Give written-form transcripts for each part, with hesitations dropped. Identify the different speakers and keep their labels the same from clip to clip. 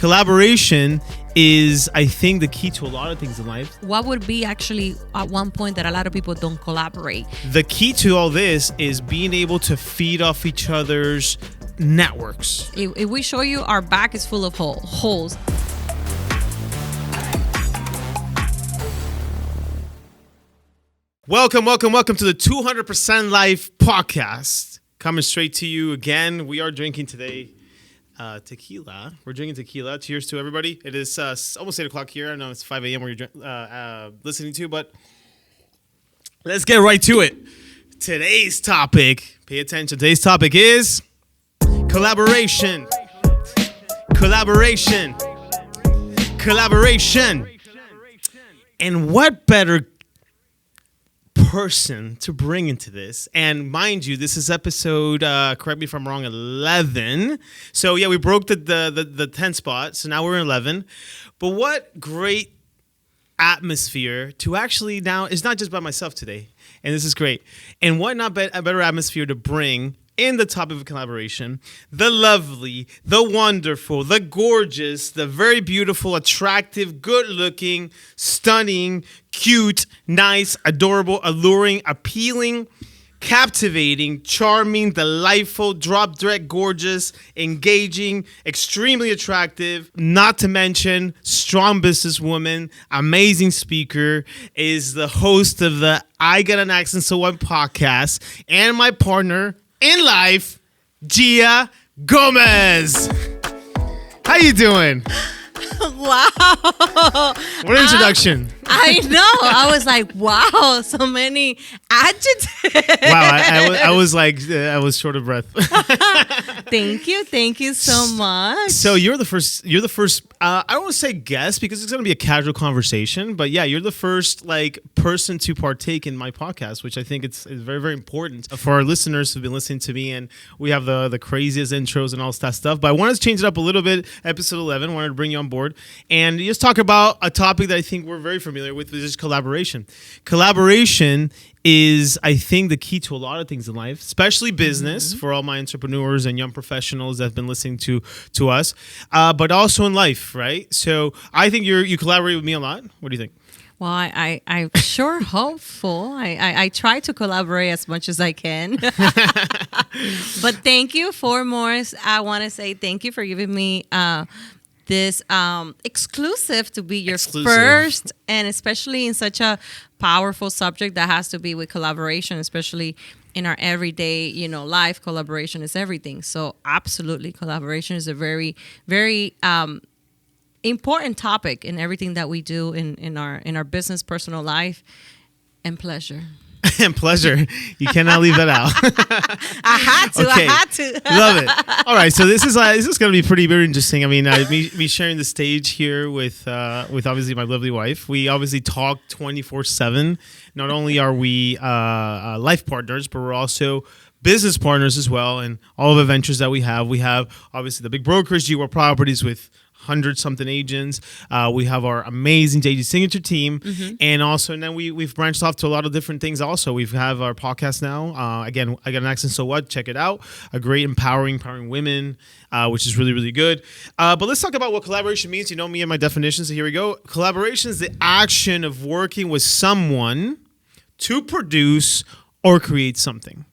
Speaker 1: Collaboration is, I think, the key to a lot of things in life.
Speaker 2: What would be actually at one point that a lot of people don't collaborate?
Speaker 1: The key to all this is being able to feed off each other's networks.
Speaker 2: If we show you, our back is full of holes.
Speaker 1: Welcome to the 200% Life podcast. Coming straight to you again. We are drinking today tequila. We're drinking tequila. Cheers to everybody. It is almost 8 o'clock here. I know it's 5 a.m. where you're listening to, but let's get right to it. Today's topic, pay attention. Today's topic is collaboration. Collaboration. Collaboration. And what better person to bring into this? And mind you, this is episode, correct me if I'm wrong, 11. So yeah, we broke the 10 spot. So now we're in 11. But what great atmosphere to actually now, it's not just by myself today. And this is great. And what not a better atmosphere to bring in the topic of collaboration, the lovely, the wonderful, the gorgeous, the very beautiful, attractive, good-looking, stunning, cute, nice, adorable, alluring, appealing, captivating, charming, delightful, drop-dead gorgeous, engaging, extremely attractive, not to mention strong businesswoman, amazing speaker, is the host of the I Got an Accent So What podcast, and my partner in life, Gea Gomez. How you doing?
Speaker 2: Wow.
Speaker 1: What an introduction.
Speaker 2: I know. I was like, wow, so many adjectives.
Speaker 1: Wow, I was like, I was short of breath.
Speaker 2: Thank you so much.
Speaker 1: So you're the first, I don't want to say guest because it's going to be a casual conversation, but yeah, you're the first like person to partake in my podcast, which I think it's very, very important for our listeners who've been listening to me. And we have the craziest intros and all that stuff, but I wanted to change it up a little bit. Episode 11, wanted to bring you on board and just talk about a topic that I think we're very familiar with, which is collaboration. Collaboration is, I think, the key to a lot of things in life, especially business, for all my entrepreneurs and young professionals that have been listening to us, but also in life, right? So I think you collaborate with me a lot. What do you think?
Speaker 2: Well, I'm sure hopeful. I try to collaborate as much as I can. But thank you, foremost. I want to say thank you for giving me this exclusive to be your first, and especially in such a powerful subject that has to be with collaboration, especially in our everyday, life. Collaboration is everything. So absolutely, collaboration is a very, very important topic in everything that we do in our business, personal life, and pleasure.
Speaker 1: And pleasure. You cannot leave that out.
Speaker 2: I had to.
Speaker 1: Love it. All right. So this is going to be very interesting. I mean, me sharing the stage here with obviously my lovely wife. We obviously talk 24/7. Not only are we life partners, but we're also business partners as well. And all of the ventures that we have obviously the big brokers, G Properties with 100-something agents. We have our amazing JD Signature team. And also, and then we've branched off to a lot of different things also. We have our podcast now. Again, I Got an Accent So What? Check it out. A great empowering women, which is really, really good. But let's talk about what collaboration means. You know me and my definition, so here we go. Collaboration is the action of working with someone to produce or create something.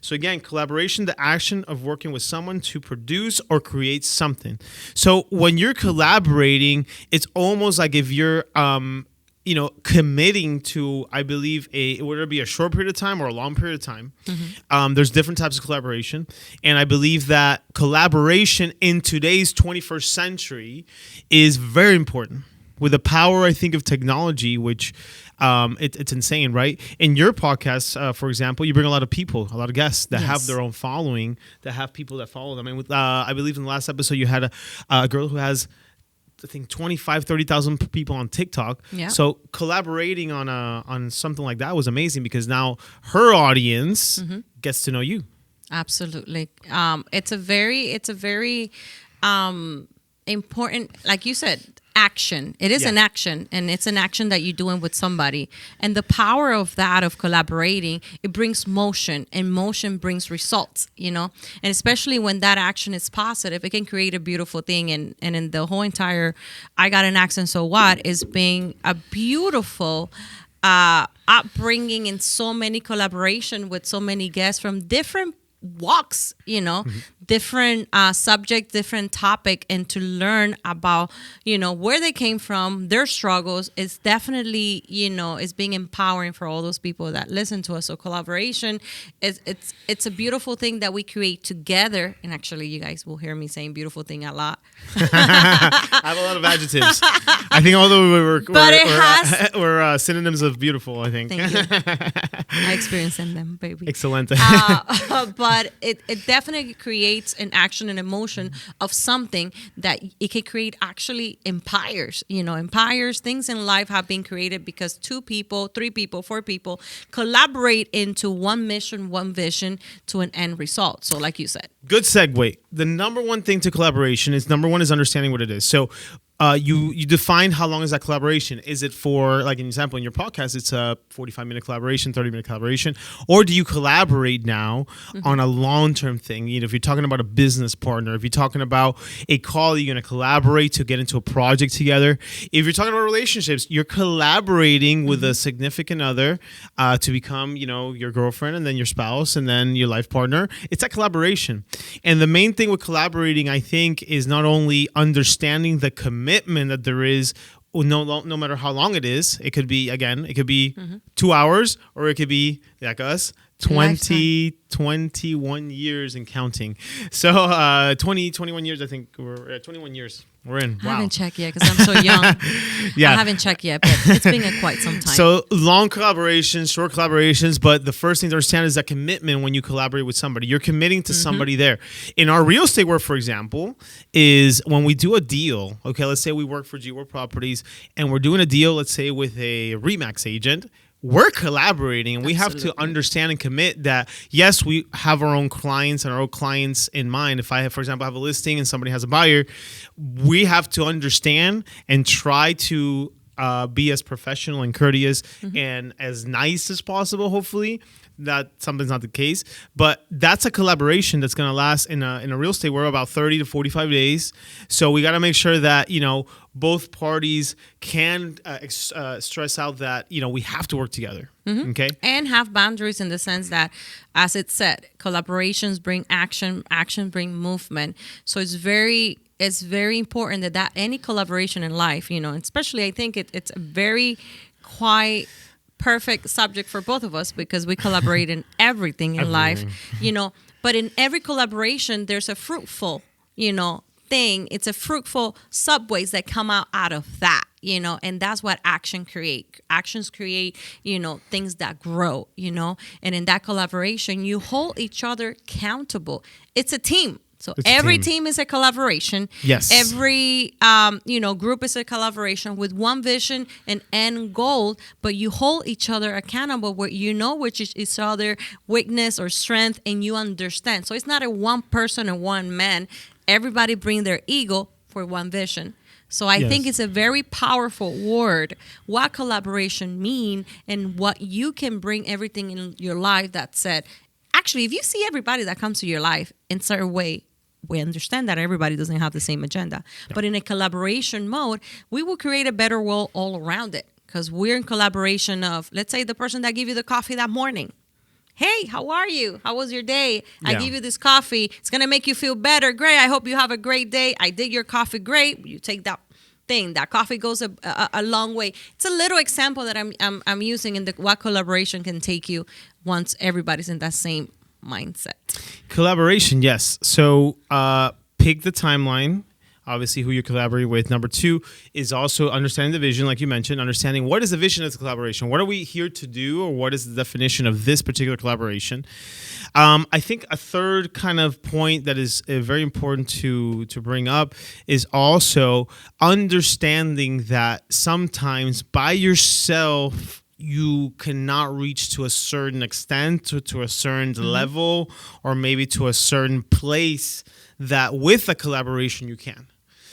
Speaker 1: So again, collaboration, the action of working with someone to produce or create something. So when you're collaborating, it's almost like if you're, committing to, I believe, whether it be a short period of time or a long period of time. There's different types of collaboration. And I believe that collaboration in today's 21st century is very important. With the power, I think, of technology, which it's insane, right? In your podcast, for example, you bring a lot of people, a lot of guests that have their own following, that have people that follow them. I mean, I believe in the last episode, you had a girl who has, I think, 25, 30,000 people on TikTok. Yeah. So collaborating on something like that was amazing because now her audience gets to know you.
Speaker 2: Absolutely. It's a very important, like you said, action. It is an action, and it's an action that you're doing with somebody. And the power of that, of collaborating, it brings motion, and motion brings results, you know? And especially when that action is positive, it can create a beautiful thing. And in the whole entire I Got an Accent, So What is being a beautiful upbringing in so many collaboration with so many guests from different walks, you know, different subject, different topic, and to learn about, you know, where they came from, their struggles is definitely, you know, is being empowering for all those people that listen to us. So collaboration is it's a beautiful thing that we create together. And actually, you guys will hear me saying beautiful thing a lot.
Speaker 1: I have a lot of adjectives. I think although we're synonyms of beautiful, I think.
Speaker 2: Thank you. I experience in them, baby.
Speaker 1: Excellent.
Speaker 2: But it definitely creates an action and emotion of something that it can create actually empires. You know, empires, things in life have been created because 2 people, 3 people, 4 people collaborate into one mission, one vision to an end result. So like you said.
Speaker 1: Good segue. The number one thing to collaboration is understanding what it is. So you define how long is that collaboration. Is it for, like an example in your podcast, it's a 45-minute collaboration, 30-minute collaboration, or do you collaborate now on a long-term thing? You know, if you're talking about a business partner, if you're talking about a colleague, you're going to collaborate to get into a project together. If you're talking about relationships, you're collaborating with a significant other to become, you know, your girlfriend and then your spouse and then your life partner. It's a collaboration. And the main thing with collaborating, I think, is not only understanding the commitment that there is, no matter how long it is. It could be 2 hours, or it could be like us, 21 years and counting. So 21 years, I think we're at 21 years. We're in. Wow.
Speaker 2: I haven't checked yet because I'm so young. I haven't checked yet, but it's been quite some time.
Speaker 1: So long collaborations, short collaborations, but the first thing to understand is that commitment when you collaborate with somebody. You're committing to somebody there. In our real estate work, for example, is when we do a deal, okay, let's say we work for G-Work Properties and we're doing a deal, let's say with a RE/MAX agent. We're collaborating, and we have to understand and commit that, yes, we have our own clients and our own clients in mind. If I have, for example, have a listing and somebody has a buyer, we have to understand and try to be as professional and courteous and as nice as possible, hopefully. That something's not the case, but that's a collaboration that's going to last in a real estate world about 30 to 45 days. So we got to make sure that, you know, both parties can stress out that, you know, we have to work together. Okay.
Speaker 2: And have boundaries in the sense that, as it said, collaborations bring action, action bring movement. So it's very important that any collaboration in life, you know, especially I think it's a very quite perfect subject for both of us because we collaborate in everything in life, you know, but in every collaboration, there's a fruitful, you know, thing. It's a fruitful subways that come out of that, you know, and that's what actions create, you know, things that grow, you know, and in that collaboration, you hold each other accountable. It's a team. So every team is a collaboration.
Speaker 1: Yes.
Speaker 2: Every group is a collaboration with one vision and end goal, but you hold each other accountable where you know which is each other weakness or strength, and you understand. So it's not a one person and one man. Everybody bring their ego for one vision. So I think it's a very powerful word, what collaboration mean and what you can bring everything in your life that said, actually, if you see everybody that comes to your life in a certain way, we understand that everybody doesn't have the same agenda. Yeah. But in a collaboration mode, we will create a better world all around it because we're in collaboration of, let's say, the person that gave you the coffee that morning. Hey, how are you? How was your day? I give you this coffee. It's going to make you feel better. Great. I hope you have a great day. I did your coffee. Great. You take that thing. That coffee goes a long way. It's a little example that I'm using in what collaboration can take you once everybody's in that same mindset.
Speaker 1: Collaboration, yes. So pick the timeline, obviously who you're collaborating with. Number 2 is also understanding the vision, like you mentioned, understanding what is the vision of the collaboration. What are we here to do, or what is the definition of this particular collaboration? I think a third kind of point that is very important to bring up is also understanding that sometimes by yourself, you cannot reach to a certain extent, to a certain level, or maybe to a certain place that with a collaboration you can.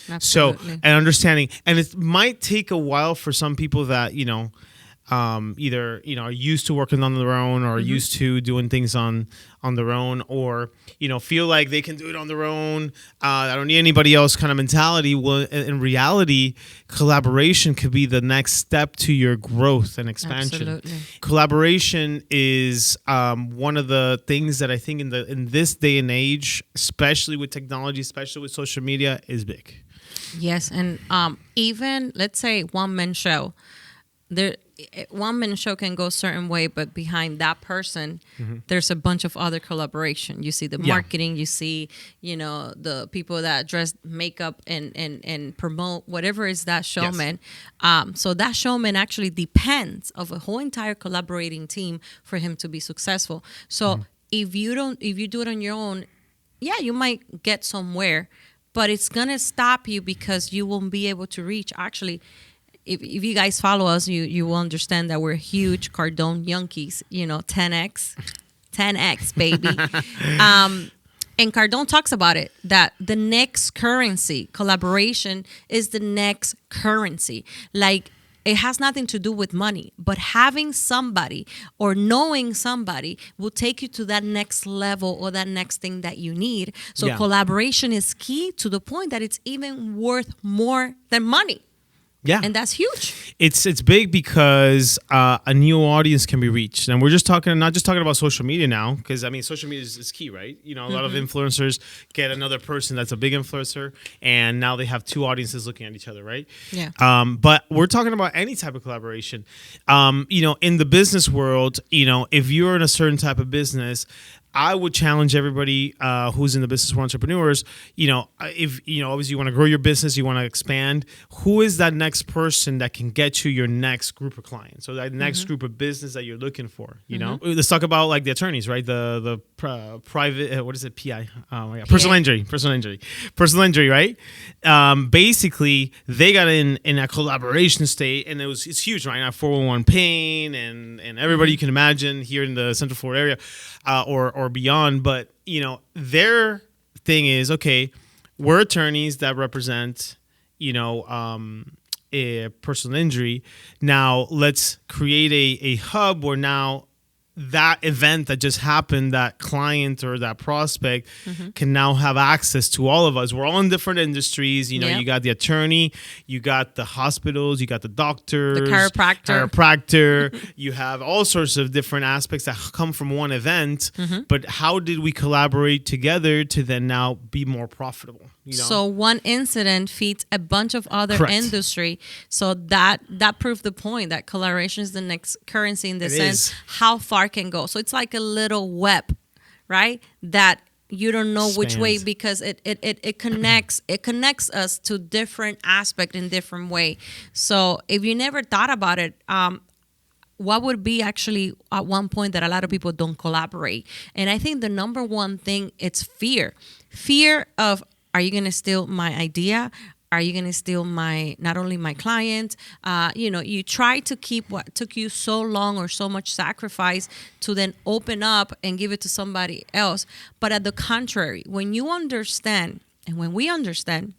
Speaker 2: Absolutely.
Speaker 1: and understanding, and it might take a while for some people that either are used to working on their own, or used to doing things on their own, or feel like they can do it on their own. I don't need anybody else kind of mentality. Well, in reality, collaboration could be the next step to your growth and expansion.
Speaker 2: Absolutely.
Speaker 1: Collaboration is one of the things that I think in this day and age, especially with technology, especially with social media, is big.
Speaker 2: Yes, and even let's say one-man show, one-man show can go a certain way, but behind that person, there's a bunch of other collaboration. You see the marketing, you see, the people that dress makeup and promote whatever is that showman. Yes. So that showman actually depends of a whole entire collaborating team for him to be successful. So if you do it on your own, you might get somewhere, but it's gonna stop you because you won't be able to reach. Actually, if you guys follow us, you will understand that we're huge Cardone Yankees. 10x baby. And Cardone talks about it, that the next currency, collaboration, is the next currency. Like, it has nothing to do with money, but having somebody or knowing somebody will take you to that next level or that next thing that you need. So collaboration is key, to the point that it's even worth more than money.
Speaker 1: Yeah.
Speaker 2: And that's huge.
Speaker 1: It's big because a new audience can be reached. And we're not just talking about social media now, because social media is key, right? A lot of influencers get another person that's a big influencer, and now they have two audiences looking at each other, right?
Speaker 2: Yeah.
Speaker 1: But we're talking about any type of collaboration. In the business world, if you're in a certain type of business, I would challenge everybody who's in the business for entrepreneurs. If obviously you want to grow your business, you want to expand. Who is that next person that can get you your next group of clients, or that next group of business that you're looking for? Let's talk about like the attorneys, right? The private, what is it? PI, personal injury, right? Basically, they got in a collaboration state, and it's huge, right? Now 411 pain and everybody you can imagine here in the Central Florida area, or beyond. But their thing is, okay, we're attorneys that represent a personal injury. Now let's create a hub where now that event that just happened, that client or that prospect can now have access to all of us. We're all in different industries. You got the attorney, you got the hospitals, you got the doctors,
Speaker 2: the chiropractor.
Speaker 1: You have all sorts of different aspects that come from one event. But how did we collaborate together to then now be more profitable?
Speaker 2: So one incident feeds a bunch of other industry. So that proved the point that collaboration is the next currency, in the sense how far can go. So it's like a little web, right? That you don't know which way, because it connects us to different aspect in different way. So if you never thought about it, what would be actually at one point that a lot of people don't collaborate? And I think the number one thing, it's fear of, are you going to steal my idea? Are you going to steal not only my client? You try to keep what took you so long or so much sacrifice to then open up and give it to somebody else. But at the contrary, when you understand, and when we understand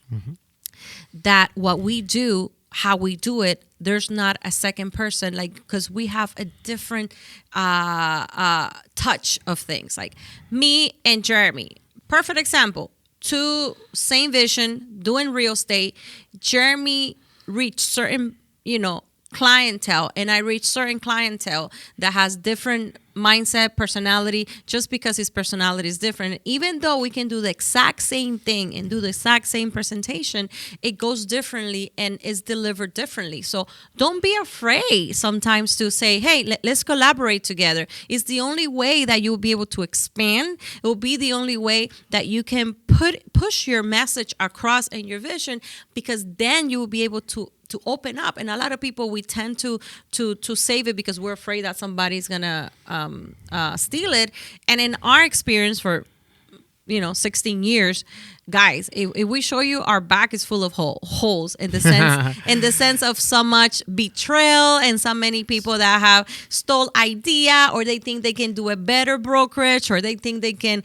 Speaker 2: that what we do, how we do it, there's not a second person, because we have a different touch of things. Like me and Jeremy, perfect example. Two, same vision, doing real estate. Jeremy reached certain, clientele, and I reached certain clientele that has different mindset, personality, just because his personality is different. Even though we can do the exact same thing and do the exact same presentation, it goes differently and is delivered differently. So don't be afraid sometimes to say, hey, let's collaborate together. It's the only way that you'll be able to expand. It will be the only way that you can push your message across and your vision, because then you will be able to open up. And a lot of people, we tend to save it because we're afraid that somebody's gonna steal it. And in our experience, for 16 years, guys, if we show you our back is full of holes in the sense of so much betrayal and so many people that have stole idea, or they think they can do a better brokerage, or they think they can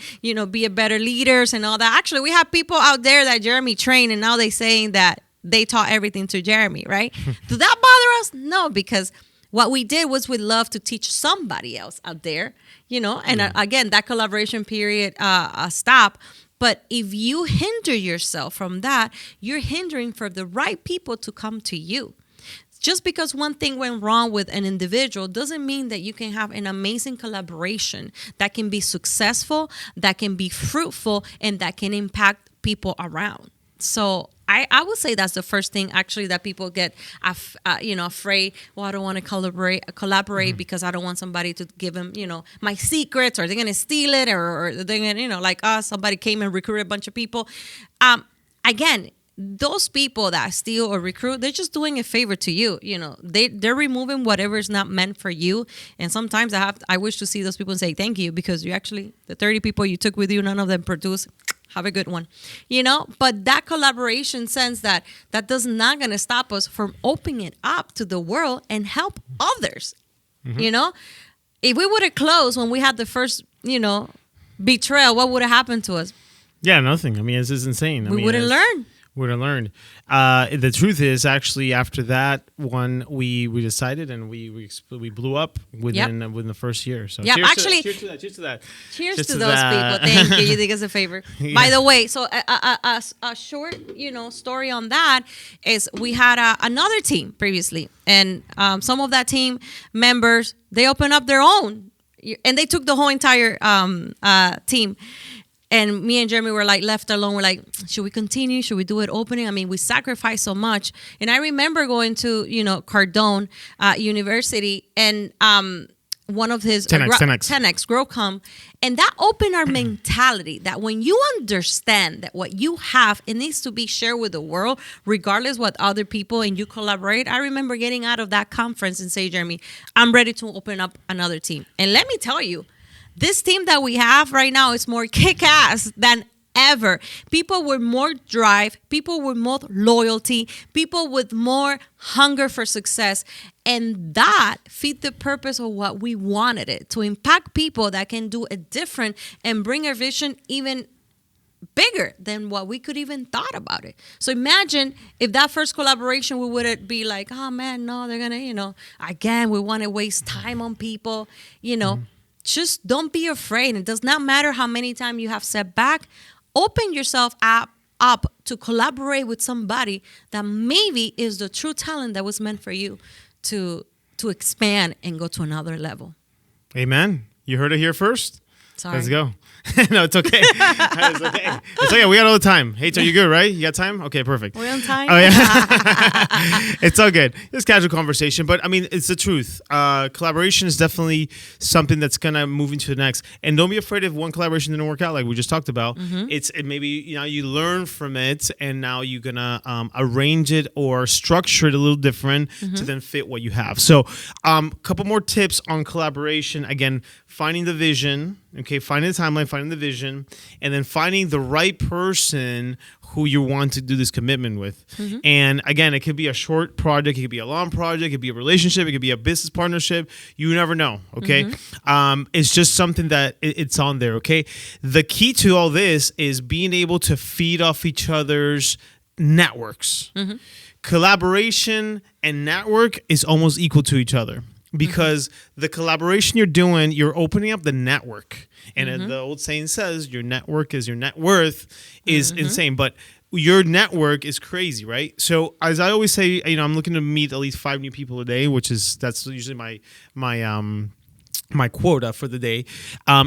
Speaker 2: be a better leaders and all that. Actually, we have people out there that Jeremy trained, and now they saying that they taught everything to Jeremy, right? Does that bother us? No, because what we did was with love to teach somebody else out there, and again, that collaboration period stop. But if you hinder yourself from that, you're hindering for the right people to come to you. Just because one thing went wrong with an individual doesn't mean that you can have an amazing collaboration that can be successful, that can be fruitful, and that can impact people around. So I would say that's the first thing actually that people get, afraid. Well, I don't want to collaborate because I don't want somebody to give them, my secrets, or they're going to steal it, or they're going to, like us, somebody came and recruited a bunch of people. Again, those people that steal or recruit, they're just doing a favor to you. They're removing whatever is not meant for you. And sometimes I wish to see those people and say thank you, because you actually, the 30 people you took with you, none of them produce. Have a good one, but that collaboration sense that does not going to stop us from opening it up to the world and help others. If we would have closed when we had the first, betrayal, what would have happened to us?
Speaker 1: Yeah, nothing. I mean, this is insane.
Speaker 2: We wouldn't learn.
Speaker 1: Would have learned. The truth is, actually, after that one, we decided, and we blew up within the first year. So
Speaker 2: yeah, actually,
Speaker 1: cheers to that.
Speaker 2: Cheers to those people. Thank you. You did us a favor. Yeah. By the way, so a short story on that is we had another team previously, and some of that team members, they opened up their own, and they took the whole entire team. And me and Jeremy were like left alone. We're like, should we continue? Should we do it opening? I mean, we sacrificed so much. And I remember going to, Cardone University, and one of his 10X Growcom, and that opened our mentality that when you understand that what you have, it needs to be shared with the world, regardless what other people, and you collaborate. I remember getting out of that conference and say, Jeremy, I'm ready to open up another team. And let me tell you, this team that we have right now is more kick-ass than ever. People with more drive, people with more loyalty, people with more hunger for success. And that fit the purpose of what we wanted it, to impact people that can do it different and bring our vision even bigger than what we could even thought about it. So imagine if that first collaboration, we would be like, oh man, no, they're going to, again, we want to waste time on people, Just don't be afraid. It does not matter how many times you have set back. Open yourself up to collaborate with somebody that maybe is the true talent that was meant for you to expand and go to another level.
Speaker 1: Amen. You heard it here first.
Speaker 2: Sorry.
Speaker 1: Let's go. No, it's okay. It's okay. It's okay. We got all the time. Hey, are you good, right? You got time? Okay, perfect.
Speaker 2: We're on time?
Speaker 1: Oh, yeah. It's all good. It's casual conversation, but I mean, it's the truth. Collaboration is definitely something that's going to move into the next. And don't be afraid if one collaboration didn't work out, like we just talked about. Mm-hmm. It maybe, you learn from it, and now you're going to arrange it or structure it a little different to then fit what you have. So a couple more tips on collaboration. Again, finding the vision, finding the timeline, finding the vision, and then finding the right person who you want to do this commitment with. Mm-hmm. And again, it could be a short project, it could be a long project, it could be a relationship, it could be a business partnership. You never know, okay? Mm-hmm. It's just something that it's on there, okay? The key to all this is being able to feed off each other's networks. Mm-hmm. Collaboration and network is almost equal to each other. Because the collaboration you're doing, you're opening up the network. And the old saying says, your network is your net worth is insane. But your network is crazy, right? So as I always say, I'm looking to meet at least 5 new people a day, that's usually my quota for the day.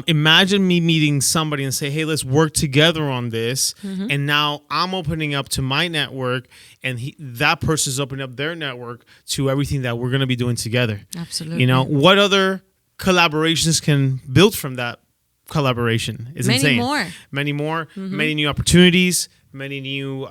Speaker 1: Imagine me meeting somebody and say, hey, let's work together on this. Mm-hmm. And now I'm opening up to my network, and that person's opening up their network to everything that we're going to be doing together.
Speaker 2: Absolutely.
Speaker 1: What other collaborations can build from that collaboration? Is insane.
Speaker 2: Many more.
Speaker 1: Many new opportunities, many new,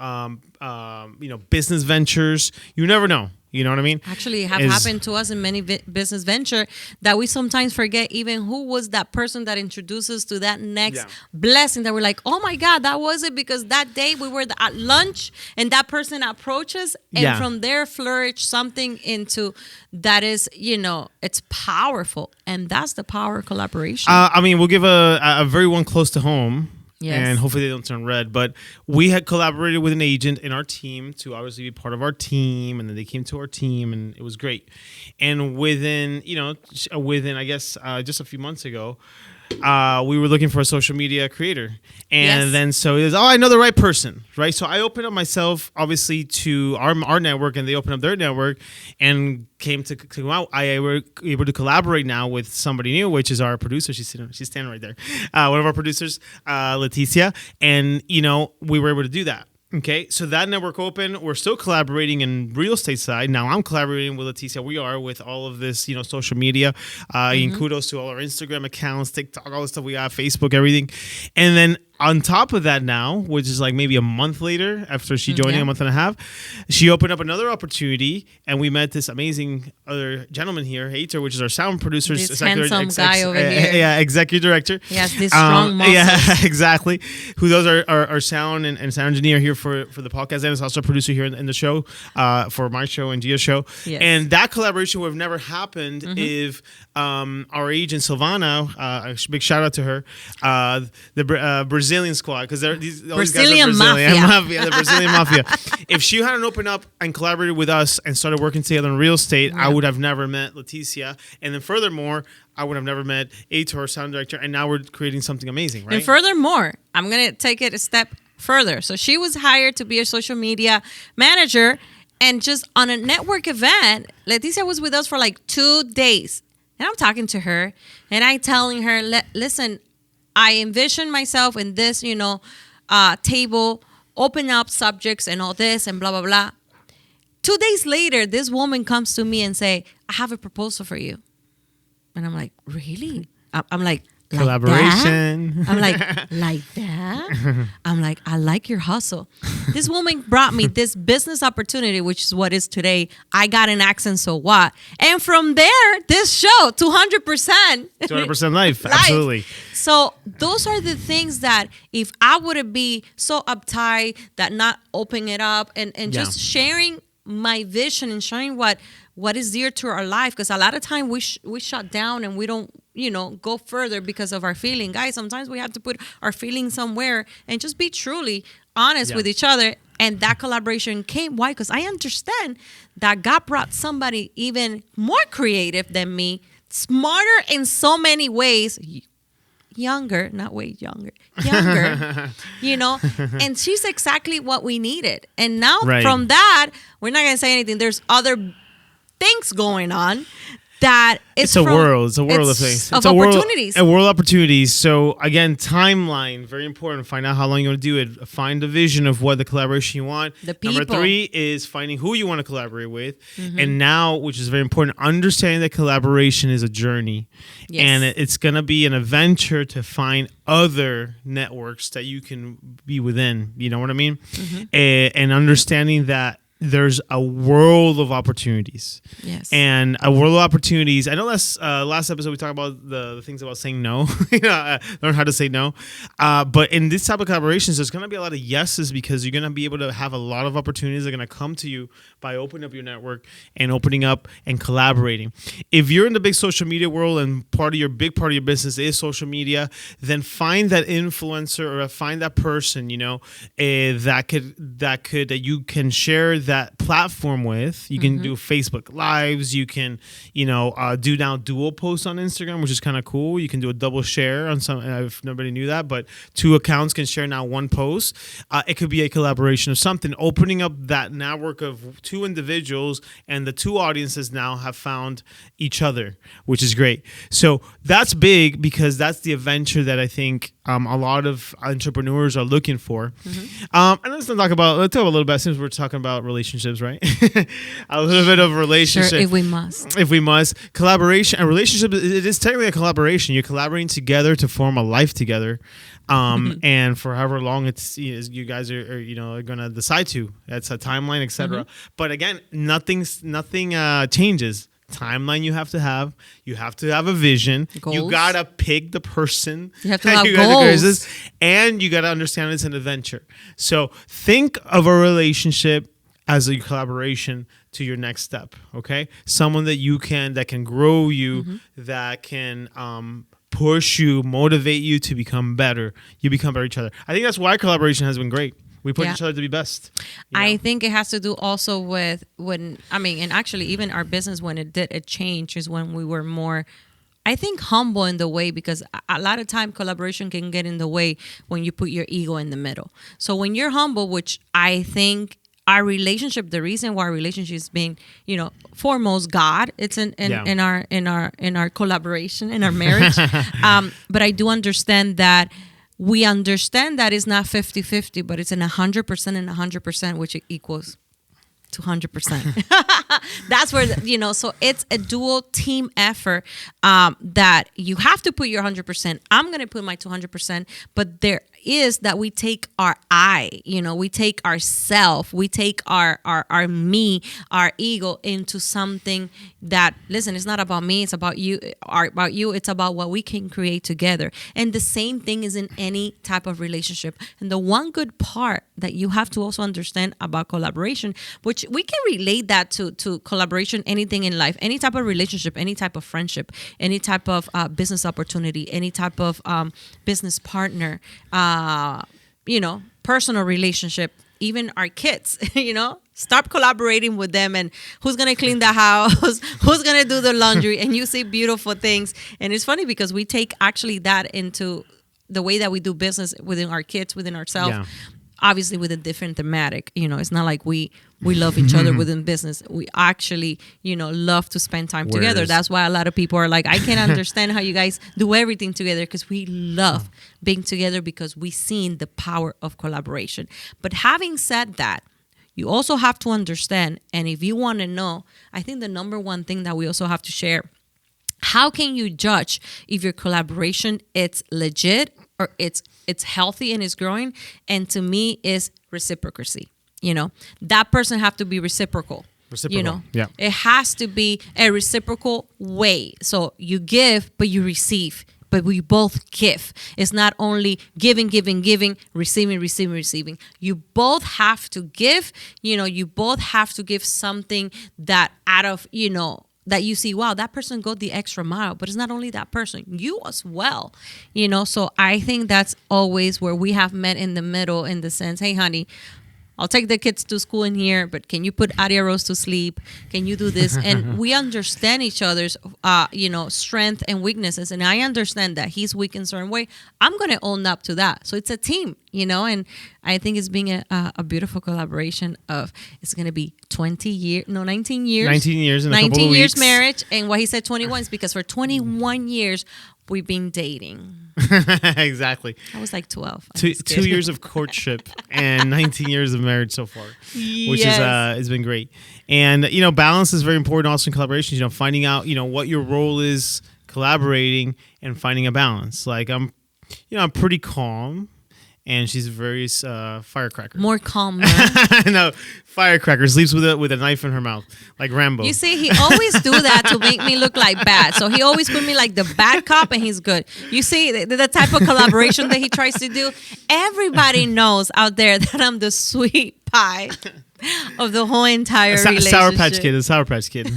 Speaker 1: business ventures. You never know. You know what I mean?
Speaker 2: Actually, it have happened to us in many business venture that we sometimes forget even who was that person that introduced us to that next blessing that we're like, oh my God, that was it, because that day we were at lunch and that person approached us, and from there flourished something into that is, it's powerful, and that's the power of collaboration.
Speaker 1: We'll give a very one close to home.
Speaker 2: Yes.
Speaker 1: And hopefully they don't turn red. But we had collaborated with an agent in our team to obviously be part of our team. And then they came to our team and it was great. And within I guess, just a few months ago, we were looking for a social media creator. And then so it was, I know the right person, right? So I opened up myself, obviously, to our network, and they opened up their network and came to come out. I were able to collaborate now with somebody new, which is our producer. She's standing right there. One of our producers, Leticia. And, we were able to do that. Okay, so that network open. We're still collaborating in real estate side. Now I'm collaborating with Leticia. We are with all of this, social media. And kudos to all our Instagram accounts, TikTok, all the stuff we got, Facebook, everything. And then on top of that now, which is like maybe a month later after she joined, a month and a half, she opened up another opportunity, and we met this amazing other gentleman here, Hater, which is our sound producer.
Speaker 2: This handsome guy over here.
Speaker 1: Yeah, executive director.
Speaker 2: Yes, this strong muscles.
Speaker 1: Yeah, exactly. Who does our sound and sound engineer here for the podcast, and is also a producer here in the show, for my show and Gia's show.
Speaker 2: Yes.
Speaker 1: And that collaboration would have never happened if our agent, Silvana, a big shout out to her, the Brazilian squad, because these guys are Brazilian mafia, the Brazilian mafia. If she hadn't opened up and collaborated with us and started working together in real estate, I would have never met Leticia. And then furthermore, I would have never met Aitor, sound director, and now we're creating something amazing, right?
Speaker 2: And furthermore, I'm going to take it a step further. So she was hired to be a social media manager, and just on a network event, Leticia was with us for like 2 days. And I'm talking to her, and I'm telling her, listen, I envision myself in this, table, open up subjects and all this and blah, blah, blah. 2 days later, this woman comes to me and say, I have a proposal for you. And I'm like, really? I'm like
Speaker 1: collaboration.
Speaker 2: That? I'm like that? I'm like, I like your hustle. This woman brought me this business opportunity, which is what is today. I got an accent, so what? And from there, this show, 200%.
Speaker 1: 200% life, absolutely.
Speaker 2: So those are the things that if I would be so uptight, that not opening it up and just sharing my vision and sharing what is dear to our life, because a lot of time we shut down and we don't go further because of our feeling. Guys, sometimes we have to put our feelings somewhere and just be truly honest with each other. And that collaboration came. Why? Because I understand that God brought somebody even more creative than me, smarter in so many ways, younger, not way younger, and she's exactly what we needed. And now from that, we're not going to say anything. There's other things going on that
Speaker 1: it's a world of things.
Speaker 2: Of opportunities.
Speaker 1: A world of opportunities. So again, timeline, very important. Find out how long you want to do it. Find the vision of what the collaboration you want.
Speaker 2: The people.
Speaker 1: Number 3 is finding who you want to collaborate with. And now, which is very important, understanding that collaboration is a journey. Yes. And it's going to be an adventure to find other networks that you can be within. You know what I mean? And understanding that there's a world of opportunities.
Speaker 2: Yes.
Speaker 1: And a world of opportunities. I know last episode we talked about the things about saying no. Learn how to say no. But in this type of collaborations, there's going to be a lot of yeses, because you're going to be able to have a lot of opportunities that are going to come to you by opening up your network and opening up and collaborating. If you're in the big social media world and big part of your business is social media, then find that influencer or find that person, that you can share that platform with. You can do Facebook Lives. You can, do now dual posts on Instagram, which is kind of cool. You can do a double share on some. If nobody knew that, but 2 accounts can share now 1 post. It could be a collaboration of something, opening up that network of 2 individuals, and the 2 audiences now have found each other, which is great. So that's big, because that's the adventure that I think a lot of entrepreneurs are looking for. And let's talk a little bit, since we're talking about relationships. relationships, right? A little bit of relationship.
Speaker 2: Sure, if we must.
Speaker 1: If we must. Collaboration. A relationship, it is technically a collaboration. You're collaborating together to form a life together. And for however long you guys are going to decide to. That's a timeline, etc. But again, nothing changes. Timeline you have to have. You have to have a vision.
Speaker 2: Goals.
Speaker 1: You got to pick the person.
Speaker 2: You have to have goals.
Speaker 1: And you got to understand it's an adventure. So think of a relationship as a collaboration to your next step, okay? Someone that can grow you, that can push you, motivate you to become better. You become better each other. I think that's why collaboration has been great. We push each other to be best.
Speaker 2: I think it has to do also with and actually even our business, when it did a change, is when we were more, I think, humble in the way, because a lot of time collaboration can get in the way when you put your ego in the middle. So when you're humble, which I think our relationship, the reason why our relationship is being, foremost God, it's in our collaboration, in our marriage. But I do understand that we understand that it's not 50-50, but it's in 100% and 100%, which equals 200%. That's where, so it's a dual team effort that you have to put your 100%. I'm going to put my 200%, but there is that we take our we take ourself, we take our me, our ego into something that, listen, it's not about me, it's about you, it's about what we can create together. And the same thing is in any type of relationship. And the one good part that you have to also understand about collaboration, which we can relate that to collaboration, anything in life, any type of relationship, any type of friendship, any type of business opportunity, any type of business partner, personal relationship, even our kids, start collaborating with them, and who's going to clean the house, who's going to do the laundry, and you see beautiful things. And it's funny because we take actually that into the way that we do business within our kids, within ourselves. Yeah. Obviously with a different thematic, it's not like we love each other within business. We actually, love to spend time together. That's why a lot of people are like, I can't understand how you guys do everything together, because we love being together, because we've seen the power of collaboration. But having said that, you also have to understand, and if you want to know, I think the number one thing that we also have to share, how can you judge if your collaboration it's legit or it's healthy and it's growing? And to me, is reciprocity. That person have to be reciprocal.
Speaker 1: Yeah.
Speaker 2: It has to be a reciprocal way. So you give, but you receive. But we both give. It's not only giving, receiving. You both have to give. You both have to give something that out of, that you see, wow, that person go the extra mile. But it's not only that person, you as well. So I think that's always where we have met in the middle, in the sense, hey, honey, I'll take the kids to school in here, but can you put Aria Rose to sleep? Can you do this? And we understand each other's, strength and weaknesses. And I understand that he's weak in a certain way. I'm going to own up to that. So it's a team, and I think it's being a beautiful collaboration of, it's going to be 19 years. 19 years
Speaker 1: in a couple of weeks.
Speaker 2: Marriage. And what he said 21 is because for 21 years, we've been dating.
Speaker 1: Exactly.
Speaker 2: I was like 12.
Speaker 1: 2 years of courtship and 19 years of marriage so far, which is has been great. And balance is very important also in collaborations. Finding out what your role is, collaborating, and finding a balance. Like I'm pretty calm, and she's very firecracker.
Speaker 2: More calm.
Speaker 1: No, firecracker. Sleeps with a knife in her mouth, like Rambo.
Speaker 2: You see, he always do that to make me look like bad. So he always put me like the bad cop, and he's good. You see, the type of collaboration that he tries to do. Everybody knows out there that I'm the sweet pie of the whole entire relationship.
Speaker 1: Sour Patch Kid. A Sour Patch Kid.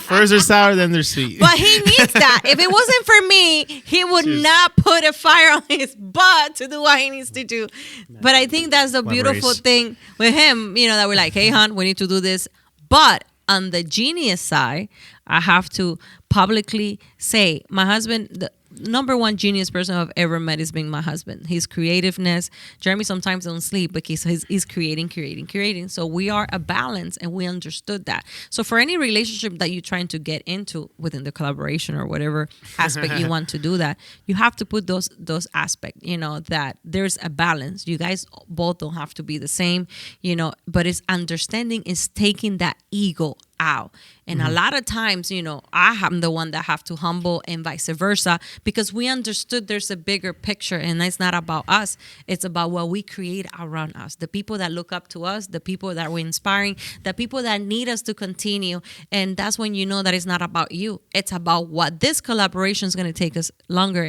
Speaker 1: First they're sour, then they're sweet.
Speaker 2: But he needs that. If it wasn't for me, he would not put a fire on his butt to do what he needs to do. But I think that's the beautiful thing with him, that we're like, hey, hon, we need to do this. But on the genius side, I have to publicly say, my husband, number one genius person I've ever met is being my husband. His creativeness. Jeremy sometimes don't sleep because he's creating. So we are a balance, and we understood that. So for any relationship that you're trying to get into within the collaboration or whatever aspect you want to do that, you have to put those aspects, that there's a balance. You guys both don't have to be the same, but it's understanding, is taking that ego out. And a lot of times, I am the one that have to humble, and vice versa, because we understood there's a bigger picture, and it's not about us. It's about what we create around us, the people that look up to us, the people that we're inspiring, the people that need us to continue. And that's when you know that it's not about you. It's about what this collaboration is going to take us longer.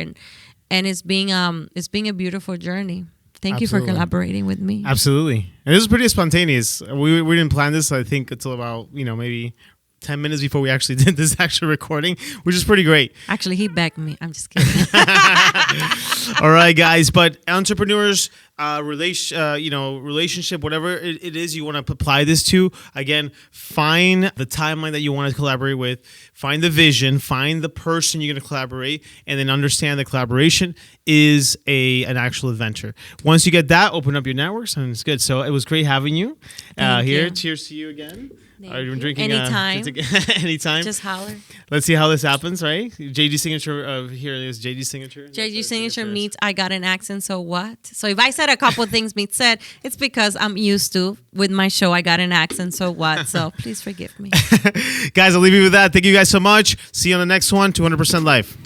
Speaker 2: And it's being a beautiful journey. Thank you for collaborating with me.
Speaker 1: Absolutely. And this is pretty spontaneous. We didn't plan this, I think, until about, maybe 10 minutes before we actually did this actual recording, which is pretty great.
Speaker 2: Actually, he begged me. I'm just kidding.
Speaker 1: All right, guys. But entrepreneurs, relationship, whatever it is you want to apply this to, again, find the timeline that you want to collaborate with, find the vision, find the person you're going to collaborate, and then understand that collaboration is an actual adventure. Once you get that, open up your networks, and it's good. So it was great having you here. Cheers to you again. Are you drinking
Speaker 2: anytime?
Speaker 1: Anytime.
Speaker 2: Just holler.
Speaker 1: Let's see how this happens, right? JG signature here is JG signature.
Speaker 2: JG signature means I got an accent, so what? So if I said a couple things means said, it's because I'm used to, with my show, I got an accent, so what? So please forgive me.
Speaker 1: Guys, I'll leave you with that. Thank you guys so much. See you on the next one, 200% Life.